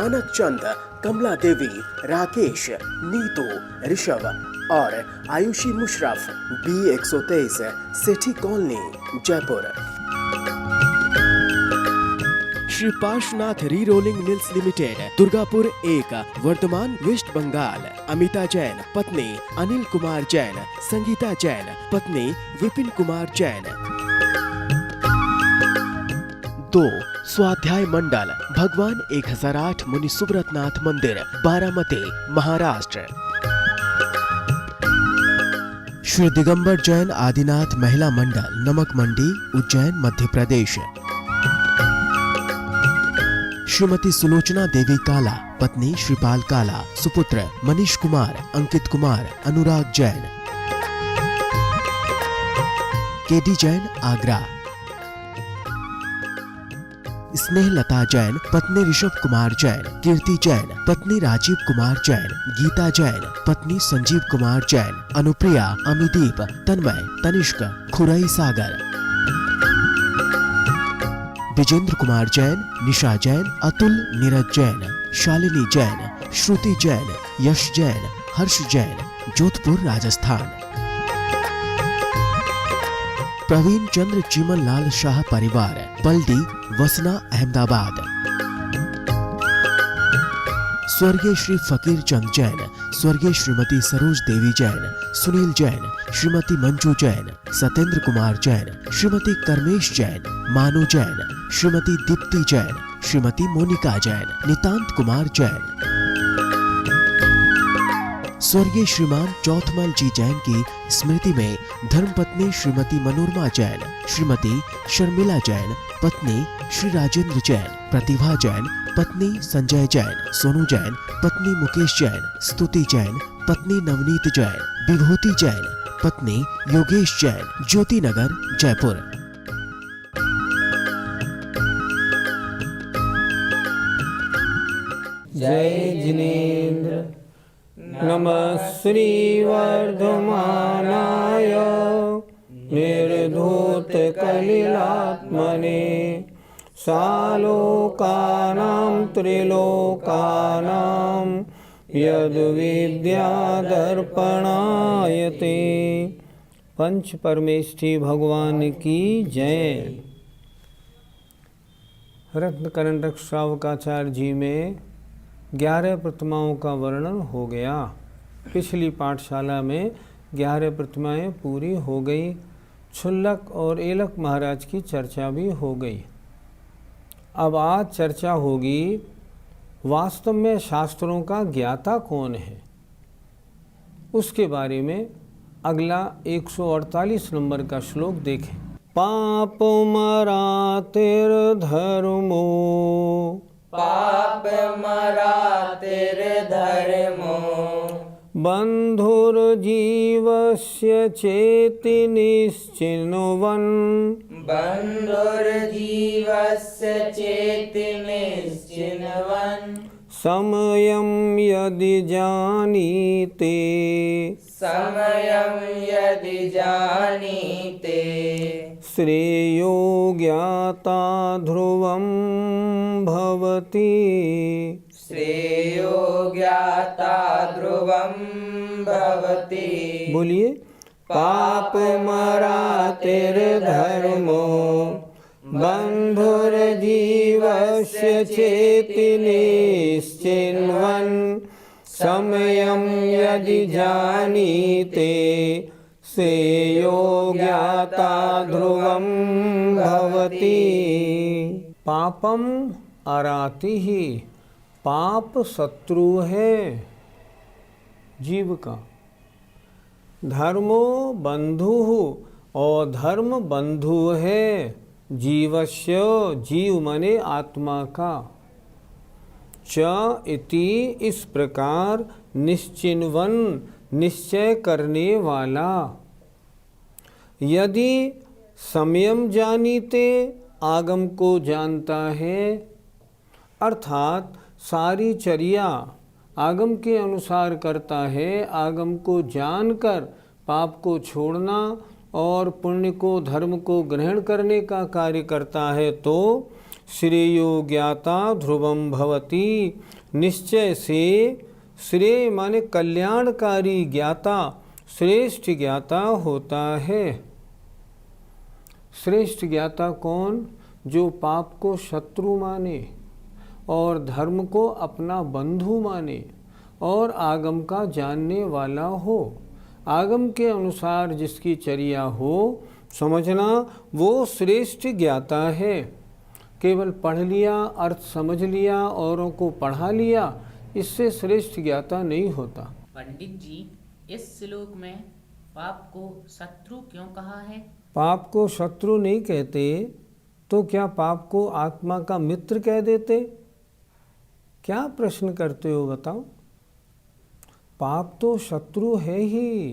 मानक चंद, कमला देवी, राकेश, नीतू, ऋषभ और Ayushi Musharraf, B123, Sethi colony, Jaipur. Shri Parshvanath re rolling mills limited, Durgapur 1, Varthaman, West Bengal. Amita Jain, पत्नी अनिल कुमार जैन, संगीता जैन, पत्नी विपिन कुमार जैन। 2. स्वाध्याय मंडल, भगवान 1008 मुनि सुब्रतनाथ मंदिर, बारामती, महाराष्ट्र। श्री दिगंबर जैन आदिनाथ महिला मंडल, नमक मंडी, उज्जैन, मध्य प्रदेश। श्रीमती सुलोचना देवी काला, पत्नी श्रीपाल काला, सुपुत्र मनीष कुमार, अंकित कुमार, अनुराग जैन। केडी जैन, आगरा। स्नेहलता जैन, पत्नी ऋषभ कुमार जैन, कीर्ति जैन, पत्नी राजीव कुमार जैन, गीता जैन, पत्नी संजीव कुमार जैन, अनुप्रिया, अमिदीप, तन्मय, तनिष्क, खुरई सागर। विजेंद्र कुमार जैन, निशा जैन, अतुल, नीरज जैन, शालिनी जैन, श्रुति जैन, यश जैन, हर्ष जैन, जोधपुर, राजस्थान। प्रवीण चंद्र चीमन लाल शाह परिवार, पलडी, वसना, अहमदाबाद। स्वर्गीय श्री फकीर चंद जैन, स्वर्गीय श्रीमती सरोज देवी जैन, सुनील जैन, श्रीमती मंजू जैन, सत्येंद्र कुमार जैन, श्रीमती कर्मेश जैन, मानु जैन, श्रीमती दीप्ति जैन, श्रीमती मोनिका जैन, नितांत कुमार जैन। स्वर्गीय श्रीमान चौथमल जी जैन की स्मृति में धर्मपत्नी श्रीमती मनोरमा जैन, श्रीमती शर्मिला जैन, पत्नी श्री राजेंद्र जैन, प्रतिभा जैन, पत्नी संजय जैन, सोनू जैन, पत्नी मुकेश जैन, स्तुति जैन, पत्नी नवनीत जैन, विभूति जैन, पत्नी योगेश जैन, ज्योति नगर, जयपुर। जय जिनेन्द्र। नमः श्री वर्धमानाय निर्धूत कलिलात्मने सालोकानां त्रिलोकानां यद् विद्यादर्पणायते। पंच परमेष्ठी भगवान की जय। रत्नकरंडक श्रावकाचार्य जी में 11 प्रतिमाओं का वर्णन हो गया। पिछली पाठशाला में 11 प्रतिमाएं पूरी हो गई। क्षुल्लक और एलक महाराज की चर्चा भी हो गई। अब आज चर्चा होगी वास्तव में शास्त्रों का ज्ञाता कौन है, उसके बारे में। अगला 148 नंबर का श्लोक देखें। पाप मरातिर धर्मो, पाप मरातिर धर्मो, बन्धुर्जीवस्य चेति निश्चिन्वन्, बन्धुर्जीवस्य चेति निश्चिन्वन्, समयं यदि जानीते, समयं यदि जानीते, श्रेयो ज्ञाता ध्रुवं भवति, श्रेयो ज्ञाता ध्रुवं भवति। बोलिए। पाप मरातिर्धर्मो, बन्धुर्जीवस्य चेति निश्चिन्वन्, समयं यदि जानीते, श्रेयो ज्ञाता ध्रुवं भवति। पापम अराति ही, पाप शत्रु है जीव का। धर्मो बंधु, और धर्म बंधु है जीवस्य, जीव मने आत्मा का। च इति, इस प्रकार, निश्चिन्वन, निश्चय करने वाला। यदि समयम जानीते, आगम को जानता है, अर्थात सारी चर्या आगम के अनुसार करता है। आगम को जानकर पाप को छोड़ना और पुण्य को, धर्म को ग्रहण करने का कार्य करता है, तो श्रेयो ज्ञाता ध्रुवम भवति। निश्चय से श्रेय माने कल्याणकारी ज्ञाता, श्रेष्ठ ज्ञाता होता है। श्रेष्ठ ज्ञाता कौन? जो पाप को शत्रु माने और धर्म को अपना बंधु माने और आगम का जानने वाला हो। आगम के अनुसार जिसकी चर्या हो, समझना वो श्रेष्ठ ज्ञाता है। केवल पढ़ लिया, अर्थ समझ लिया, औरों को पढ़ा लिया, इससे श्रेष्ठ ज्ञाता नहीं होता। पंडित जी, इस श्लोक में पाप को शत्रु क्यों कहा है? पाप को शत्रु नहीं कहते तो क्या पाप को आत्मा का मित्र कह देते? क्या प्रश्न करते हो बताओ? पाप तो शत्रु है ही।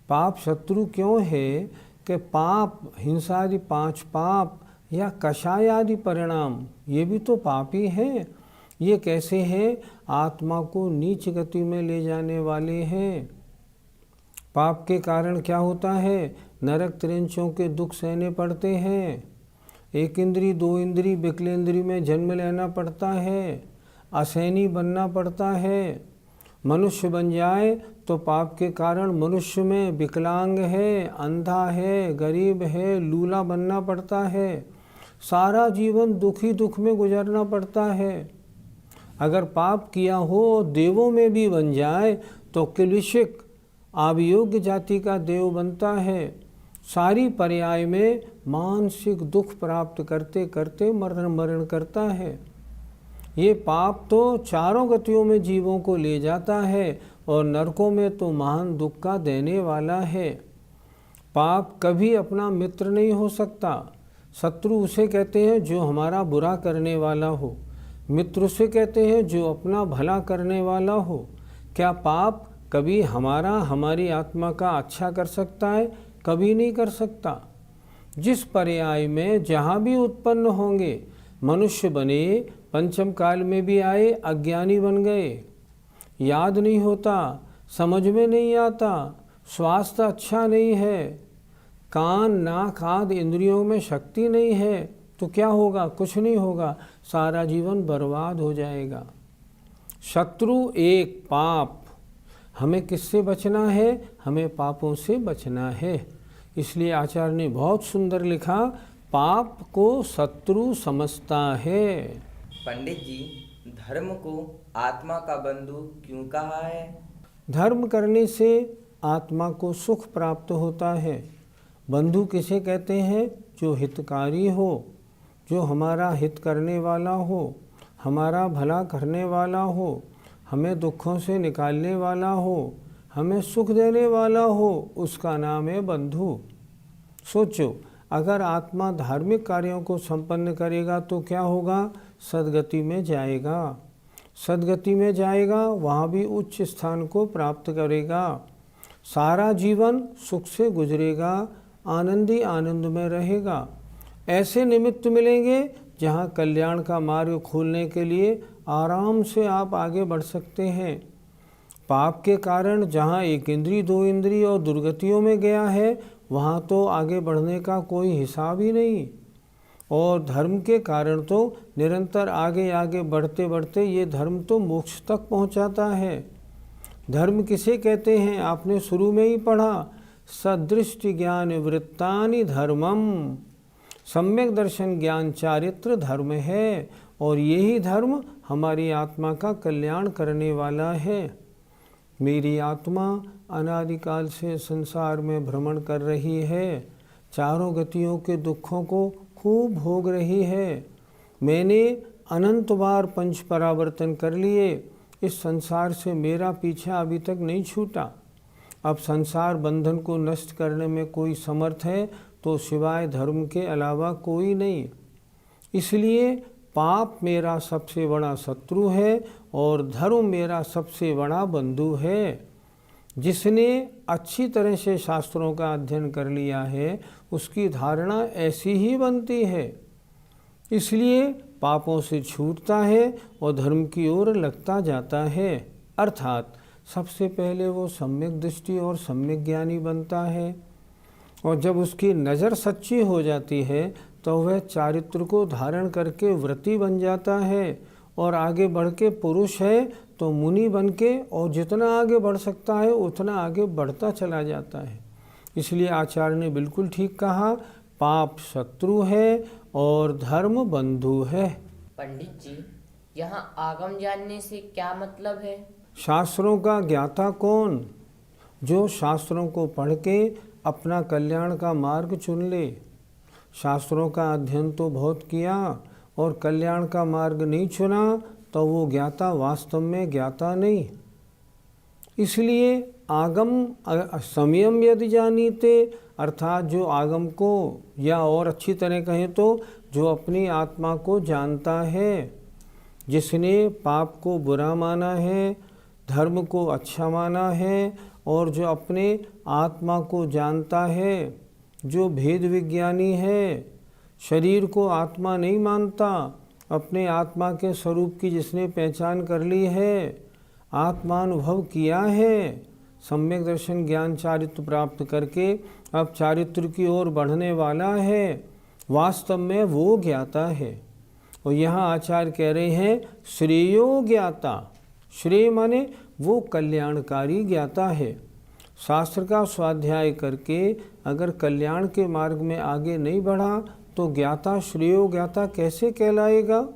पाप शत्रु क्यों है कि पाप, हिंसा आदि 5 पाप या कषाय आदि परिणाम, ये भी तो पाप ही हैं। ये कैसे हैं? आत्मा को नीच गति में ले जाने वाले हैं। पाप के कारण क्या होता है? नरक त्रेंचों के दुख सहने पड़ते हैं। 1 इंद्री 2 इंद्री विकलेंद्री में जन्म लेना पड़ता है, असैनी बनना पड़ता है। मनुष्य बन जाए तो पाप के कारण मनुष्य में विकलांग है, अंधा है, गरीब है, लूला बनना पड़ता है। सारा जीवन दुखी दुख में गुजरना पड़ता है। अगर पाप किया हो, देवों में भी बन जाए तो किलविशिक अभियोग्य जाति का देव बनता है। सारी पर्याय में मानसिक दुख प्राप्त करते करते मरण करता है। ये पाप तो चारों गतियों में जीवों को ले जाता है और नरकों में तो महान दुख का देने वाला है। पाप कभी अपना मित्र नहीं हो सकता। शत्रु उसे कहते हैं जो हमारा बुरा करने वाला हो, मित्र उसे कहते हैं जो अपना भला करने वाला हो। क्या पाप कभी हमारी आत्मा का अच्छा कर सकता है? कभी नहीं कर सकता। जिस पर्याय में जहाँ भी उत्पन्न होंगे, मनुष्य बने, पंचम काल में भी आए, अज्ञानी बन गए, याद नहीं होता, समझ में नहीं आता, स्वास्थ्य अच्छा नहीं है, कान नाक आदि इंद्रियों में शक्ति नहीं है, तो क्या होगा? कुछ नहीं होगा, सारा जीवन बर्बाद हो जाएगा। शत्रु एक पाप। हमें किससे बचना है? हमें पापों से बचना है। इसलिए आचार्य ने बहुत सुंदर लिखा, पाप को शत्रु समझता है। पंडित जी, धर्म को आत्मा का बंधु क्यों कहा है? धर्म करने से आत्मा को सुख प्राप्त होता है। बंधु किसे कहते हैं? जो हितकारी हो, जो हमारा हित करने वाला हो, हमारा भला करने वाला हो, हमें दुखों से निकालने वाला हो, हमें सुख देने वाला हो, उसका नाम है बंधु। सोचो, अगर आत्मा धार्मिक कार्यों को संपन्न करेगा तो क्या होगा? सद्गति में जाएगा। सद्गति में जाएगा, वहाँ भी उच्च स्थान को प्राप्त करेगा। सारा जीवन सुख से गुजरेगा, आनंदी आनंद में रहेगा। ऐसे निमित्त मिलेंगे जहाँ कल्याण का मार्ग खोलने के लिए आराम से आप आगे बढ़ सकते हैं। पाप के कारण जहाँ 1 इंद्री 2 इंद्री और दुर्गतियों में गया है, वहाँ तो आगे बढ़ने का कोई हिसाब ही नहीं। और धर्म के कारण तो निरंतर आगे आगे बढ़ते बढ़ते ये धर्म तो मोक्ष तक पहुँचाता है। धर्म किसे कहते हैं? आपने शुरू में ही पढ़ा, सदृष्टि ज्ञान वृत्तानि धर्मम। सम्यक दर्शन ज्ञान चारित्र धर्म है, और यही धर्म हमारी आत्मा का कल्याण करने वाला है। मेरी आत्मा अनादिकाल से संसार में भ्रमण कर रही है, चारों गतियों के दुखों को खूब भोग रही है। मैंने अनंत बार 5 परावर्तन कर लिए, इस संसार से मेरा पीछा अभी तक नहीं छूटा। अब संसार बंधन को नष्ट करने में कोई समर्थ है तो सिवाय धर्म के अलावा कोई नहीं। इसलिए पाप मेरा सबसे बड़ा शत्रु है और धर्म मेरा सबसे बड़ा बंधु है। जिसने अच्छी तरह से शास्त्रों का अध्ययन कर लिया है, उसकी धारणा ऐसी ही बनती है। इसलिए पापों से छूटता है और धर्म की ओर लगता जाता है। अर्थात सबसे पहले वो सम्यक दृष्टि और सम्यक ज्ञानी बनता है, और जब उसकी नज़र सच्ची हो जाती है तो वह चारित्र को धारण करके व्रती बन जाता है, और आगे बढ़ के पुरुष है तो मुनि बन के, और जितना आगे बढ़ सकता है उतना आगे बढ़ता चला जाता है। इसलिए आचार्य ने बिल्कुल ठीक कहा, पाप शत्रु है और धर्म बंधु है। पंडित जी, यहाँ आगम जानने से क्या मतलब है? शास्त्रों का ज्ञाता कौन? जो शास्त्रों को पढ़ के अपना कल्याण का मार्ग चुन ले। शास्त्रों का अध्ययन तो बहुत किया और कल्याण का मार्ग नहीं चुना तो वो ज्ञाता वास्तव में ज्ञाता नहीं। इसलिए आगम संयम यदि जानीते, अर्थात जो आगम को, या और अच्छी तरह कहें तो जो अपनी आत्मा को जानता है, जिसने पाप को बुरा माना है, धर्म को अच्छा माना है, और जो अपने आत्मा को जानता है, जो भेद विज्ञानी है, शरीर को आत्मा नहीं मानता, अपने आत्मा के स्वरूप की जिसने पहचान कर ली है, आत्मानुभव किया है, सम्यक दर्शन ज्ञान चारित्र प्राप्त करके अब चारित्र की ओर बढ़ने वाला है, वास्तव में वो ज्ञाता है। और यहाँ आचार्य कह रहे हैं श्रेयो ज्ञाता। श्रेय माने वो कल्याणकारी ज्ञाता है। शास्त्र का स्वाध्याय करके अगर कल्याण के मार्ग में आगे नहीं बढ़ा तो ज्ञाता श्रेयो ज्ञाता कैसे कहलाएगा?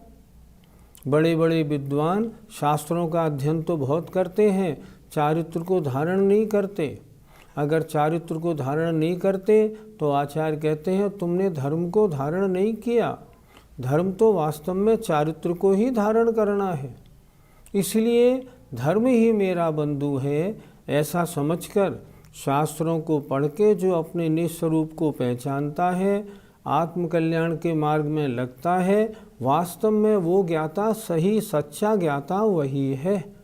बड़े बड़े विद्वान शास्त्रों का अध्ययन तो बहुत करते हैं, चारित्र को धारण नहीं करते। अगर चारित्र को धारण नहीं करते तो आचार्य कहते हैं तुमने धर्म को धारण नहीं किया। धर्म तो वास्तव में चारित्र को ही धारण करना है। इसलिए धर्म ही मेरा बंधु है, ऐसा समझकर शास्त्रों को पढ़ के जो अपने निस्वरूप को पहचानता है, आत्मकल्याण के मार्ग में लगता है, वास्तव में वो ज्ञाता सही सच्चा ज्ञाता वही है,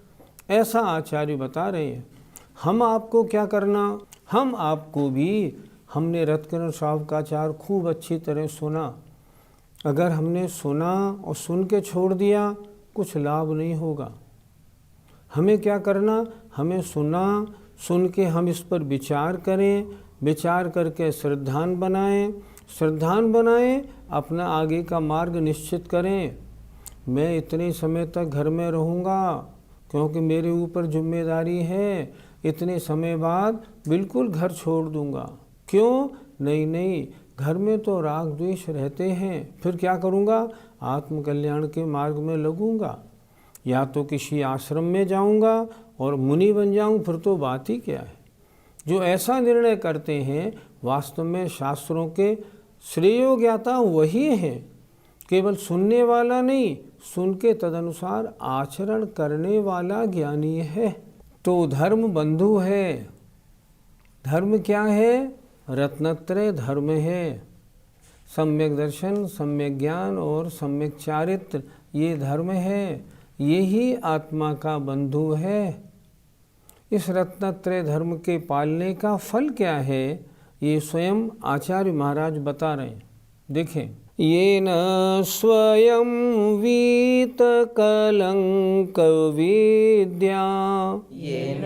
ऐसा आचार्य बता रहे हैं। हम आपको क्या करना? हम आपको भी, हमने रत्नकरण श्रावकाचार्य खूब अच्छी तरह सुना। अगर हमने सुना और सुन के छोड़ दिया कुछ लाभ नहीं होगा। हमें क्या करना? हमें सुन के हम इस पर विचार करें, विचार करके श्रद्धान बनाएं, अपना आगे का मार्ग निश्चित करें। मैं इतने समय तक घर में रहूँगा क्योंकि मेरे ऊपर जिम्मेदारी है, इतने समय बाद बिल्कुल घर छोड़ दूँगा। क्यों? नहीं, घर में तो राग द्वेष रहते हैं, फिर क्या करूँगा? आत्मकल्याण के मार्ग में लगूँगा, या तो किसी आश्रम में जाऊँगा और मुनि बन जाऊँ, फिर तो बात ही क्या है। जो ऐसा निर्णय करते हैं वास्तव में शास्त्रों के श्रेयो ज्ञाता वही हैं, केवल सुनने वाला नहीं, सुन के तदनुसार आचरण करने वाला ज्ञानी है। तो धर्म बंधु है। धर्म क्या है? रत्नत्रय धर्म है। सम्यक दर्शन, सम्यक ज्ञान और सम्यक चारित्र, ये धर्म है, यही आत्मा का बंधु है। इस रत्नत्रय धर्म के पालने का फल क्या है, ये स्वयं आचार्य महाराज बता रहे हैं। देखें, येन स्वयं वीत कलंक विद्या, येन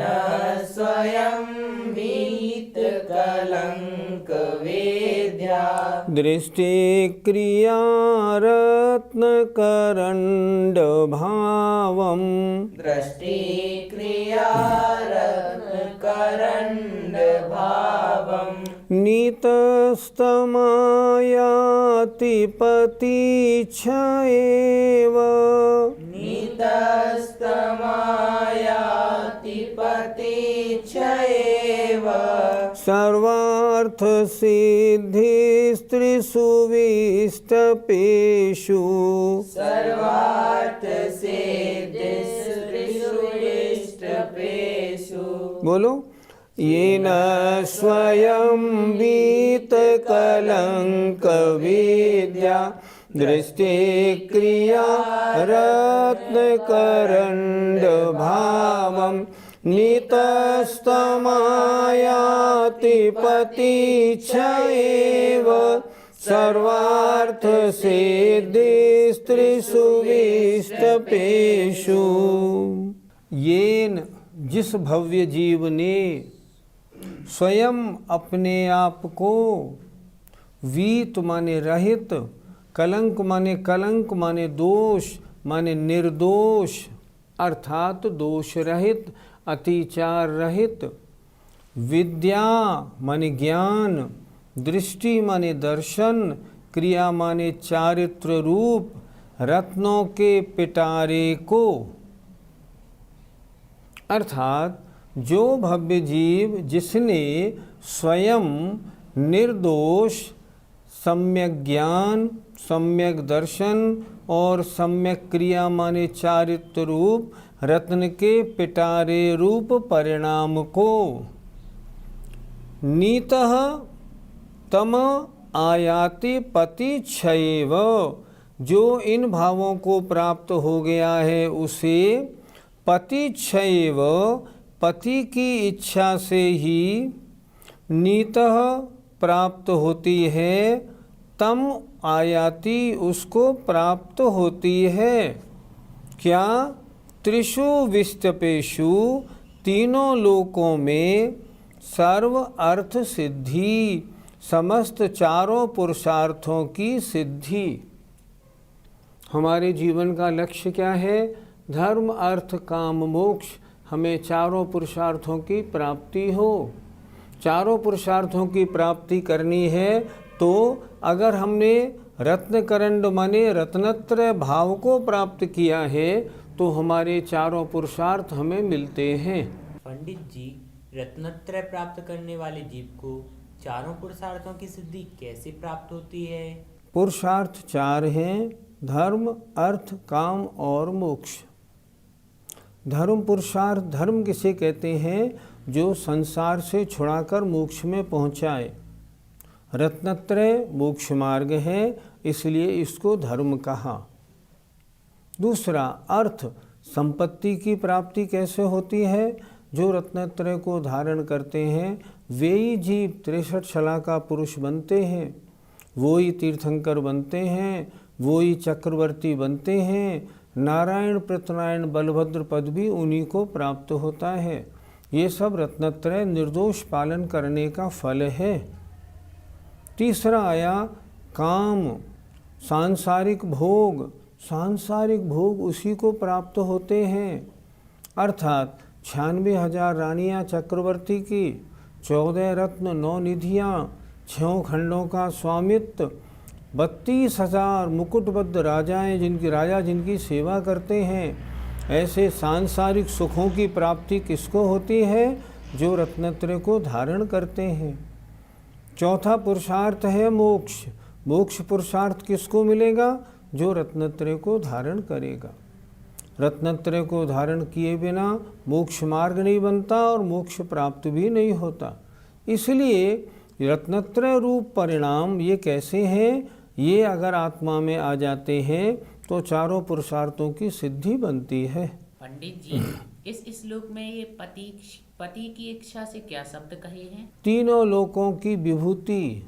स्वयं वीत कलंक विद्या, दृष्टि क्रिया रत्न करंड भावम, दृष्टि क्रिया रत्न करंड भावम, नीतस्तमायाति पतीच्छैव, नीतस्तमायाति पतीच्छैव, सर्वार्थ सिद्धिस्त्रिषु विष्टपेषु, सर्वार्थ सिद्धिस्त्रिषु विष्टपेषु। बोलो, येन स्वयं वीत कलंक विद्या, दृष्टि क्रिया रत्न करंड भावम, नीतस्तमायाति पतीच्छैव, सर्वार्थ सिद्धिस्त्रिषु विष्टपेषु। येन, जिस भव्य जीव ने स्वयं अपने आप को वीत माने रहित, कलंक माने दोष माने निर्दोष, अर्थात दोष रहित, अतिचार रहित। विद्या माने ज्ञान, दृष्टि माने दर्शन, क्रिया माने चारित्र रूप, रत्नों के पिटारे को। अर्थात जो भव्य जीव जिसने स्वयं निर्दोष, सम्यक ज्ञान, सम्यक दर्शन और सम्यक क्रिया माने चारित्र रूप, रत्न के पिटारे रूप परिणाम को नीतः तम आयाति पति क्षयेव, जो इन भावों को प्राप्त हो गया है उसे पति क्षयेव, पति की इच्छा से ही नीतः प्राप्त होती है, तम आयाति उसको प्राप्त होती है। क्या? त्रिषु विस्तपेषु, तीनों लोकों में, सर्व अर्थ सिद्धि, समस्त चारों पुरुषार्थों की सिद्धि। हमारे जीवन का लक्ष्य क्या है? धर्म अर्थ काम मोक्ष। हमें चारों पुरुषार्थों की प्राप्ति हो। चारों पुरुषार्थों की प्राप्ति करनी है तो अगर हमने रत्नकरंड माने रत्नत्रय भाव को प्राप्त किया है तो हमारे चारों पुरुषार्थ हमें मिलते हैं। पंडित जी, रत्नत्रय प्राप्त करने वाले जीव को चारों पुरुषार्थों की सिद्धि कैसे प्राप्त होती है? पुरुषार्थ चार हैं, धर्म, अर्थ, काम और मोक्ष। धर्म पुरुषार्थ, धर्म किसे कहते हैं? जो संसार से छुड़ाकर मोक्ष में पहुंचाए। रत्नत्रय मोक्ष मार्ग है, इसलिए इसको धर्म कहा। दूसरा अर्थ, संपत्ति की प्राप्ति कैसे होती है? जो रत्नत्रय को धारण करते हैं वे ही जीव 63 शला का पुरुष बनते हैं, वो ही तीर्थंकर बनते हैं, वो ही चक्रवर्ती बनते हैं। नारायण, प्रत्यनारायण, बलभद्र पद भी उन्हीं को प्राप्त होता है। ये सब रत्नत्रय निर्दोष पालन करने का फल है। तीसरा आया काम, सांसारिक भोग। सांसारिक भोग उसी को प्राप्त होते हैं, अर्थात 96,000 रानियाँ चक्रवर्ती की, 14 रत्न, 9 निधियाँ, 6 खंडों का स्वामित्व, 32,000 मुकुटबद्ध राजाएं जिनकी सेवा करते हैं। ऐसे सांसारिक सुखों की प्राप्ति किसको होती है? जो रत्नत्रय को धारण करते हैं। चौथा पुरुषार्थ है मोक्ष। मोक्ष पुरुषार्थ किसको मिलेगा? जो रत्नत्रय को धारण करेगा। रत्नत्रय को धारण किए बिना मोक्ष मार्ग नहीं बनता और मोक्ष प्राप्त भी नहीं होता। इसलिए रत्नत्रय रूप परिणाम ये कैसे हैं? ये अगर आत्मा में आ जाते हैं तो चारों पुरुषार्थों की सिद्धि बनती है। पंडित जी, इस श्लोक में ये पति की इच्छा से क्या शब्द कहे हैं? तीनों लोकों की विभूति,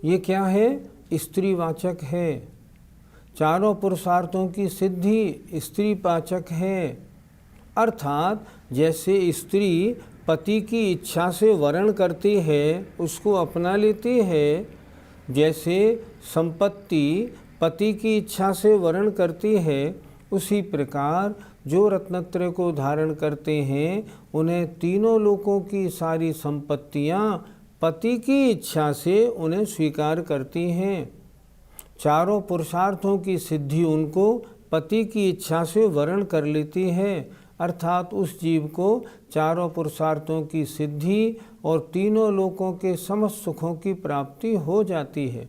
ये क्या है? स्त्रीवाचक है। चारों पुरुषार्थों की सिद्धि स्त्रीवाचक है। अर्थात जैसे स्त्री पति की इच्छा से वर्ण करती है, उसको अपना लेती है, जैसे संपत्ति पति की इच्छा से वर्ण करती है, उसी प्रकार जो रत्नत्रय को धारण करते हैं उन्हें तीनों लोकों की सारी संपत्तियां पति की इच्छा से उन्हें स्वीकार करती हैं। चारों पुरुषार्थों की सिद्धि उनको पति की इच्छा से वर्ण कर लेती है, अर्थात उस जीव को चारों पुरुषार्थों की सिद्धि और तीनों लोकों के समस्त सुखों की प्राप्ति हो जाती है।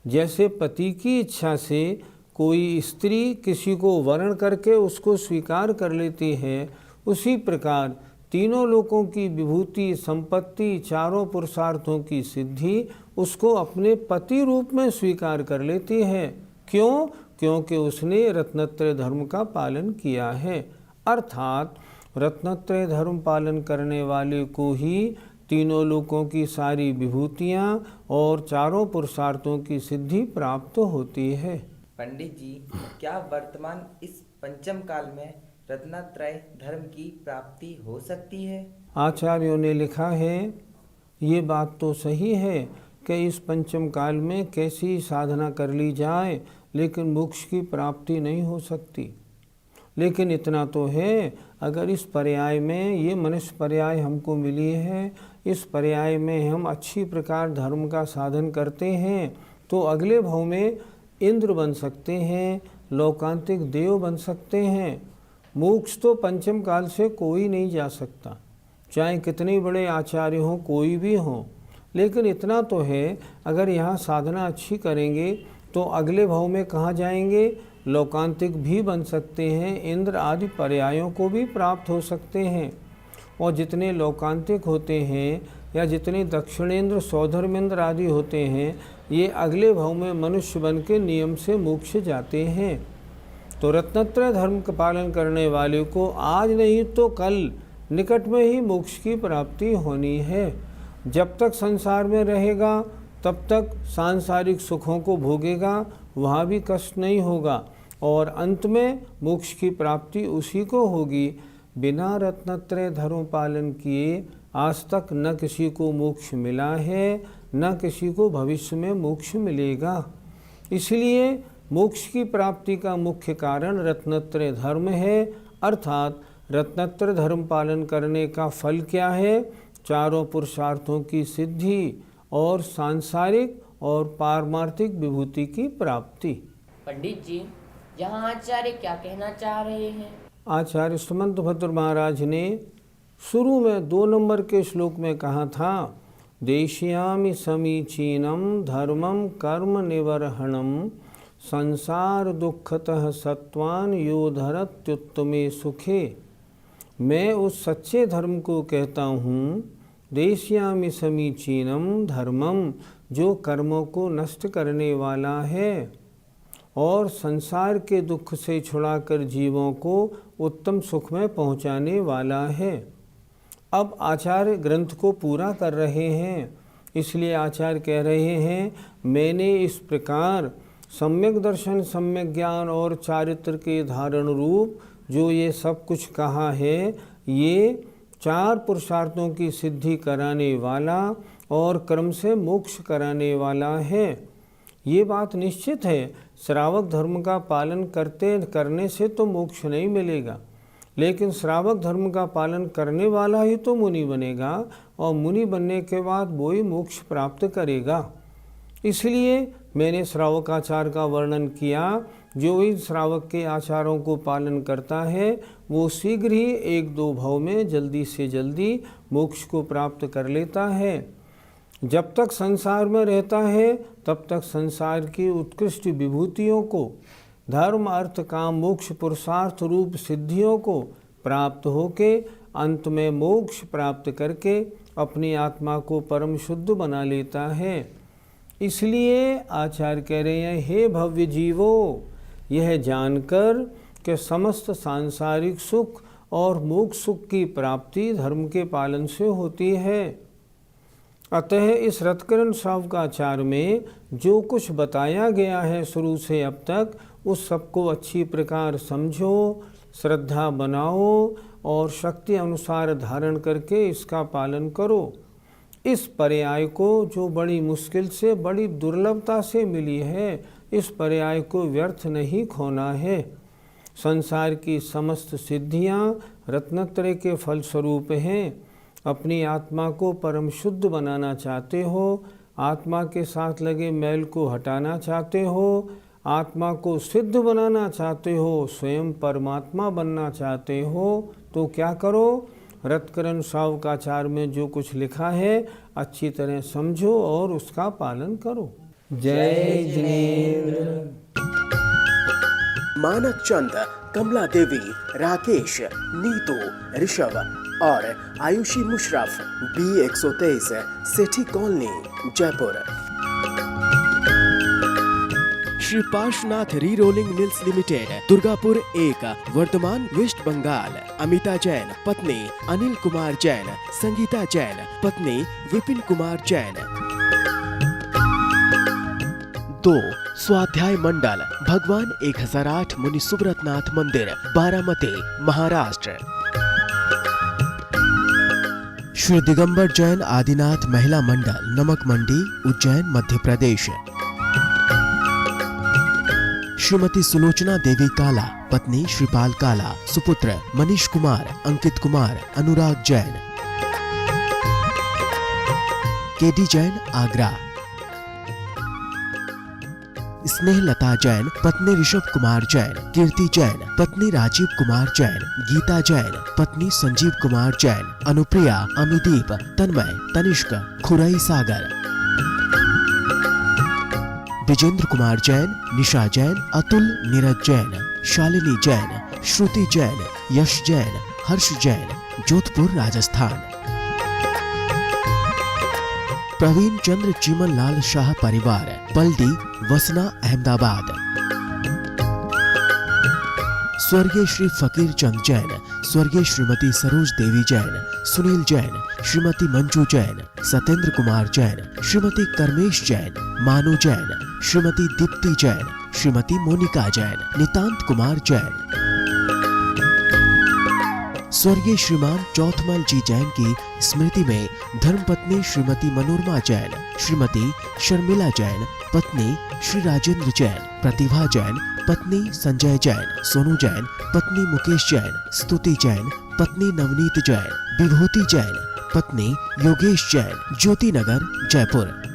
जैसे पति की इच्छा से कोई स्त्री किसी को वर्ण करके उसको स्वीकार कर लेती है, उसी प्रकार तीनों लोकों की विभूति, संपत्ति, चारों पुरुषार्थों की सिद्धि उसको अपने पति रूप में स्वीकार कर लेती है। क्यों? क्योंकि उसने रत्नत्रय धर्म का पालन किया है। अर्थात रत्नत्रय धर्म पालन करने वाले को ही तीनों लोकों की सारी विभूतियाँ और चारों पुरुषार्थों की सिद्धि प्राप्त होती है। पंडित जी, क्या वर्तमान इस पंचम काल में रत्नत्रय धर्म की प्राप्ति हो सकती है? आचार्यों ने लिखा है, ये बात तो सही है कि इस पंचम काल में कैसी साधना कर ली जाए लेकिन मोक्ष की प्राप्ति नहीं हो सकती। लेकिन इतना तो है, अगर इस पर्याय में, ये मनुष्य पर्याय हमको मिली है, इस पर्याय में हम अच्छी प्रकार धर्म का साधन करते हैं तो अगले भाव में इंद्र बन सकते हैं, लोकांतिक देव बन सकते हैं। मोक्ष तो पंचम काल से कोई नहीं जा सकता, चाहे कितने बड़े आचार्य हों, कोई भी हों। लेकिन इतना तो है, अगर यहाँ साधना अच्छी करेंगे तो अगले भाव में कहाँ जाएंगे, लोकांतिक भी बन सकते हैं, इंद्र आदि पर्यायों को भी प्राप्त हो सकते हैं। और जितने लोकांतिक होते हैं या जितने दक्षिणेंद्र, सौधर्मेंद्र आदि होते हैं, ये अगले भाव में मनुष्य बन के नियम से मोक्ष जाते हैं। तो रत्नत्रय धर्म का पालन करने वाले को आज नहीं तो कल निकट में ही मोक्ष की प्राप्ति होनी है। जब तक संसार में रहेगा तब तक सांसारिक सुखों को भोगेगा, वहाँ भी कष्ट नहीं होगा और अंत में मोक्ष की प्राप्ति उसी को होगी। बिना रत्नत्रय धर्म पालन किए आज तक न किसी को मोक्ष मिला है, न किसी को भविष्य में मोक्ष मिलेगा। इसलिए मोक्ष की प्राप्ति का मुख्य कारण रत्नत्रय धर्म है। अर्थात रत्नत्रय धर्म पालन करने का फल क्या है, चारों पुरुषार्थों की सिद्धि और सांसारिक और पारमार्थिक विभूति की प्राप्ति। पंडित जी, यहाँ आचार्य क्या कहना चाह रहे हैं? आचार्य सुमंत भद्र महाराज ने शुरू में 2 नंबर के श्लोक में कहा था, देश्यामि समीचीनम धर्मम कर्म निवर्हणम संसार दुखतः सत्वान यो धरत्युत्तमे सुखे। मैं उस सच्चे धर्म को कहता हूँ, देश्यामि समीचीनम धर्मम, जो कर्मों को नष्ट करने वाला है और संसार के दुख से छुड़ाकर जीवों को उत्तम सुख में पहुँचाने वाला है। अब आचार्य ग्रंथ को पूरा कर रहे हैं, इसलिए आचार्य कह रहे हैं, मैंने इस प्रकार सम्यक दर्शन, सम्यक ज्ञान और चारित्र के धारण रूप जो ये सब कुछ कहा है, ये 4 पुरुषार्थों की सिद्धि कराने वाला और क्रम से मोक्ष कराने वाला है। ये बात निश्चित है, श्रावक धर्म का पालन करने से तो मोक्ष नहीं मिलेगा, लेकिन श्रावक धर्म का पालन करने वाला ही तो मुनि बनेगा और मुनि बनने के बाद वो ही मोक्ष प्राप्त करेगा। इसलिए मैंने श्रावकाचार का वर्णन किया। जो इन श्रावक के आचारों को पालन करता है वो शीघ्र ही 1-2 भाव में जल्दी से जल्दी मोक्ष को प्राप्त कर लेता है। जब तक संसार में रहता है तब तक संसार की उत्कृष्ट विभूतियों को, धर्म अर्थ काम मोक्ष पुरुषार्थ रूप सिद्धियों को प्राप्त होके अंत में मोक्ष प्राप्त करके अपनी आत्मा को परम शुद्ध बना लेता है। इसलिए आचार्य कह रहे हैं, हे भव्य जीवो, यह जानकर कि समस्त सांसारिक सुख और मोक्ष सुख की प्राप्ति धर्म के पालन से होती है। अतः इस रत्करण श्रावकाचार में जो कुछ बताया गया है शुरू से अब तक, उस सबको अच्छी प्रकार समझो, श्रद्धा बनाओ और शक्ति अनुसार धारण करके इसका पालन करो। इस पर्याय को जो बड़ी मुश्किल से, बड़ी दुर्लभता से मिली है, इस पर्याय को व्यर्थ नहीं खोना है। संसार की समस्त सिद्धियां रत्नत्रय के फलस्वरूप हैं। अपनी आत्मा को परम शुद्ध बनाना चाहते हो, आत्मा के साथ लगे मैल को हटाना चाहते हो, आत्मा को सिद्ध बनाना चाहते हो, स्वयं परमात्मा बनना चाहते हो, तो क्या करो, रत्करण श्रावकाचार में जो कुछ लिखा है अच्छी तरह समझो और उसका पालन करो। जय जिनेंद्र। मानक चंद, कमला देवी, राकेश, नीतू, ऋषभ और Ayushi Musharraf, B123, Sethi colony, Jaipur. Shri Parshvanath re rolling mills limited, Durgapur 1, Varthaman, West Bengal. Amita Jain, पत्नी अनिल कुमार जैन, संगीता जैन, पत्नी विपिन कुमार जैन। 2, स्वाध्याय मंडल, भगवान 1008 मुनि सुब्रतनाथ मंदिर, बारामती, महाराष्ट्र। श्री दिगंबर जैन आदिनाथ महिला मंडल, नमक मंडी, उज्जैन, मध्य प्रदेश। श्रीमती सुलोचना देवी काला, पत्नी श्रीपाल काला, सुपुत्र मनीष कुमार, अंकित कुमार, अनुराग जैन। केडी जैन, आगरा। स्नेहलता जैन, पत्नी ऋषभ कुमार जैन। कीर्ति जैन, पत्नी राजीव कुमार जैन। गीता जैन, पत्नी संजीव कुमार जैन। अनुप्रिया, अमिदीप, तन्मय, तनिष्क, खुरई सागर। विजेंद्र कुमार जैन, निशा जैन, अतुल, नीरज जैन, शालिनी जैन, श्रुति जैन, यश जैन, हर्ष जैन, जोधपुर, राजस्थान। प्रवीण चंद्र चीमन लाल शाह परिवार, पलडी, वसना, अहमदाबाद। स्वर्गीय श्री फकीर चंद जैन, स्वर्गीय श्रीमती सरोज देवी जैन, सुनील जैन, श्रीमती मंजू जैन, सत्येंद्र कुमार जैन, श्रीमती कर्मेश जैन, मानु जैन, श्रीमती दीप्ति जैन, श्रीमती मोनिका जैन, नितांत कुमार जैन। स्वर्गीय श्रीमान चौथमल जी जैन की स्मृति में धर्मपत्नी श्रीमती मनोरमा जैन, श्रीमती शर्मिला जैन, पत्नी श्री राजेंद्र जैन, प्रतिभा जैन, पत्नी संजय जैन, सोनू जैन, पत्नी मुकेश जैन, स्तुति जैन, पत्नी नवनीत जैन, विभूति जैन, पत्नी योगेश जैन, ज्योति नगर, जयपुर।